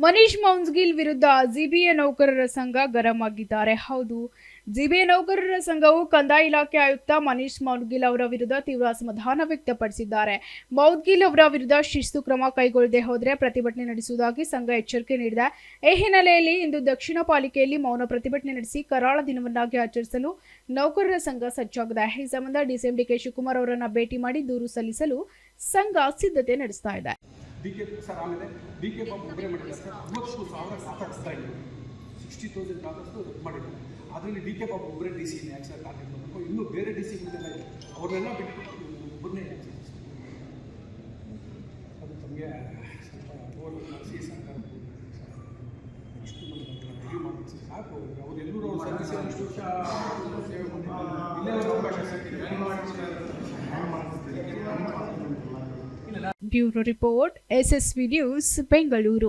ಮನೀಶ್ ಮೌನ್ಸ್ಗಿಲ್ ವಿರುದ್ಧ ಜಿಬಿಎ ನೌಕರರ ಸಂಘ ಗರಂ ಆಗಿದ್ದಾರೆ. ಹೌದು, ಜಿಬಿಎ ನೌಕರರ ಸಂಘವು ಕಂದಾಯ ಇಲಾಖೆ ಆಯುಕ್ತ ಮನೀಶ್ ಮೌದ್ಗಿಲ್ ಅವರ ವಿರುದ್ಧ ತೀವ್ರ ಅಸಮಾಧಾನ ವ್ಯಕ್ತಪಡಿಸಿದ್ದಾರೆ. ಮೌದ್ಗಿಲ್ ಅವರ ವಿರುದ್ಧ ಶಿಸ್ತು ಕ್ರಮ ಕೈಗೊಳ್ಳದೆ ಹೋದರೆ ಪ್ರತಿಭಟನೆ ನಡೆಸುವುದಾಗಿ ಸಂಘ ಎಚ್ಚರಿಕೆ ನೀಡಿದೆ. ಈ ಹಿನ್ನೆಲೆಯಲ್ಲಿ ಇಂದು ದಕ್ಷಿಣ ಪಾಲಿಕೆಯಲ್ಲಿ ಮೌನ ಪ್ರತಿಭಟನೆ ನಡೆಸಿ ಕರಾಳ ದಿನವನ್ನಾಗಿ ಆಚರಿಸಲು ನೌಕರರ ಸಂಘ ಸಜ್ಜಾಗಿದೆ. ಈ ಸಂಬಂಧ ಡಿಸಿಎಂ ಡಿಕೆ ಶಿವಕುಮಾರ್ ಅವರನ್ನು ಭೇಟಿ ಮಾಡಿ ದೂರು ಸಲ್ಲಿಸಲು ಸಂಘ ಸಿದ್ಧತೆ ನಡೆಸ್ತಾ ಇದೆ. ಡಿಕೆ ಸರ್ ಆಮೇಲೆ ಡಿಕೆ ಬಾಬು ಒಬ್ಬರೇ ಮಾಡಿದ್ದಾರೆ ಸರ್. 50,000 ಮಾತಾಡಿಸ್ತಾ ಇದ್ದೀವಿ. 60,000 ಮಾತಾಡಿಸ್ತು ರದ್ದು ಮಾಡಿದ್ದಾರೆ. ಅದರಲ್ಲಿ ಡಿಕೆ ಬಾಬು ಒಬ್ಬರೇ ಡಿ ಸಿ ಯಾಕೆ ಸರ್ ಟಾರ್ಗೆಟ್ ಮಾಡಬೇಕು? ಇನ್ನೂ ಬೇರೆ ಡಿ ಸಿಗಳೆಲ್ಲ ಇದೆ, ಅವ್ರನ್ನೆಲ್ಲ ಬಿಟ್ಟು ಒಬ್ಬರನ್ನೇ ಯಾಕೆ ಅದು ತಮಗೆ ಸ್ವಲ್ಪ ಓವರ್ ಮಾಡಿಸಿ ಸರ್ಕಾರ ಇಷ್ಟು ರಿವ್ಯೂ ಮಾಡಿ ಸಾಕು. ಅವರೆಲ್ಲರೂ ಅವ್ರ ಸರ್ವಿಸ್ ಇಷ್ಟು ವರ್ಷ ಸೇವೆ ಮಾಡಿದ್ದಾರೆ. ಇಲ್ಲೇ ಒಂದು ಅವಕಾಶ ಸಿಕ್ಕಿದೆ. Bureau report, SSV news, Bengaluru.